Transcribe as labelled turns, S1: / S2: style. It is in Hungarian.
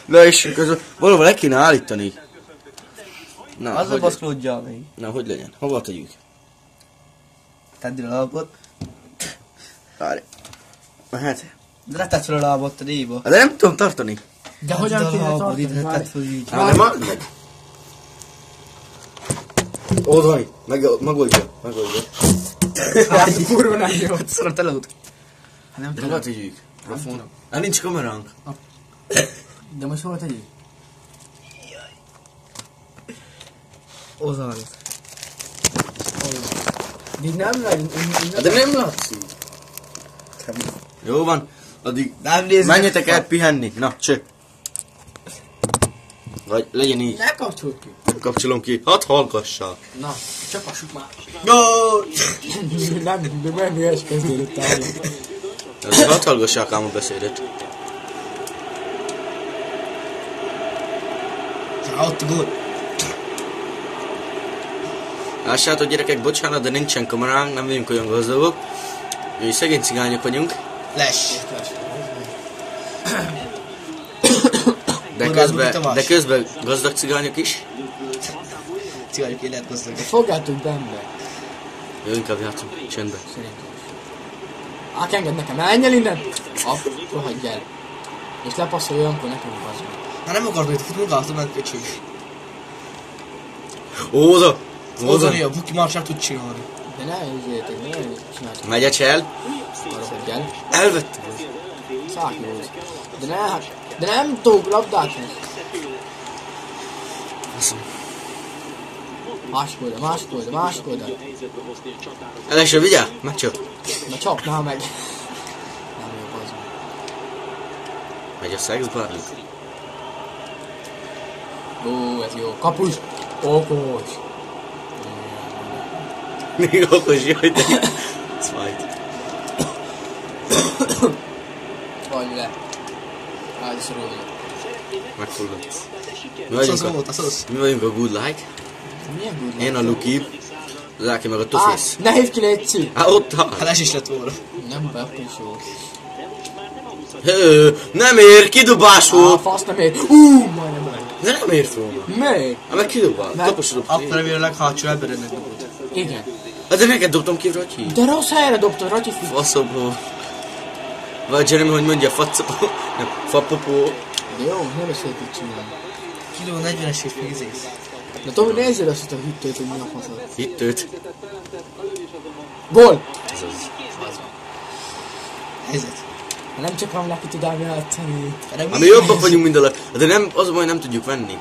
S1: Na és közben valahol le kéne állítani. Na,
S2: Az a baszklódja még.
S1: Na, hogy legyen? Hova tegyük?
S2: Tedd el a lábot.
S1: Várj. Hát.
S2: De ne tedd fel a lábot a díjba.
S1: De nem tudom tartani.
S3: De hogyan kéne tartani?
S2: Ne tedd fel így.
S1: Nem, meg. Oldani. Megoldja.
S3: Kurva nem jó.
S2: Szorot elalud.
S3: Nem
S1: Hova tegyük? Hát nincs kameránk.
S3: De most hol tegyük?
S2: Ozalít.
S3: De így nem lehet.
S1: De nem látszik. Jó van. Addig
S2: Nem nézzük.
S1: menjetek el pihenni. Na, cső. Vagy legyen így.
S3: Ne kapcsolj ki.
S1: Nem kapcsolom ki. Hadd hallgassák.
S3: Na, csapassuk már.
S1: Gól!
S3: Nem, de nem hülyes kezdődött a hallom.
S1: Hadd hallgassák ám a beszédet.
S2: Ott a gól.
S1: Lássátok gyerekek, bocsánat, de nincsen kameránk, nem vagyunk olyan gazdagok. Mi szegény cigányok vagyunk.
S2: Les.
S1: De közben gazdag cigányok is.
S2: Cigányok élet gazdag.
S3: Fogjátok benne.
S1: Jó, inkább játszunk. Csendben.
S3: Szerintem is. Engedd nekem, menj el innen! Rohadj el. És lepasszolj olyankor nekem az meg.
S2: Ha nem akarod, hogy futunk, álltam meg köcsög.
S1: Óza!
S2: Ozani, a buki már sem tud csinálni.
S3: De ne izéltek, ne csináltok.
S1: Megy a csel.
S3: Rohadj el.
S1: Elvettem.
S3: Szákjóz. De nem tudok labdát meg. Másik oldal.
S1: Eleső, vigyázz! Megcsap.
S3: Na csapnál meg. Nem jó az.
S1: Megy a szex bármit.
S3: Ó, ez jó. Kapus. Okos.
S1: Még okos, jaj, de... Smite.
S3: Vagy le. Állj, szorulj.
S1: Megfulladsz. Mi vagyunk a Good Like.
S3: Milyen good
S1: Én a Luki. Láki meg a Tufisz.
S3: Ne hívj ki Léci!
S1: Ott áll.
S2: Hát les is lett volna.
S3: Nem be, akkor is jó.
S1: Nem ér, kidobás volt.
S3: Fasz nem ér. Majdnem meg.
S1: De nem ért volna.
S3: Még?
S1: Hát meg kidobál.
S3: Mert-
S1: Taposodok.
S2: Akkor remélem a leghátsó emberednek dobott.
S3: Igen.
S1: Hát de neked dobtam ki, Rocsi.
S3: De rossz helyre dobtad, Ratifi.
S1: Faszopó. Vagy Jeremy, hogy mondja, facopó. Nem, fapopó.
S3: De jó, nem beszélt így csinálni.
S2: Kiló 40-es és pénzész.
S3: De Tomi, nézzél azt a hüttőt, hogy mi a faszad.
S1: Itt őt.
S3: Gól!
S1: Ez az.
S2: Helyzet.
S3: Nem csak van, aki tud játszani.
S1: Ami jobbak vagyunk, mint a de nem, az a baj, nem tudjuk venni.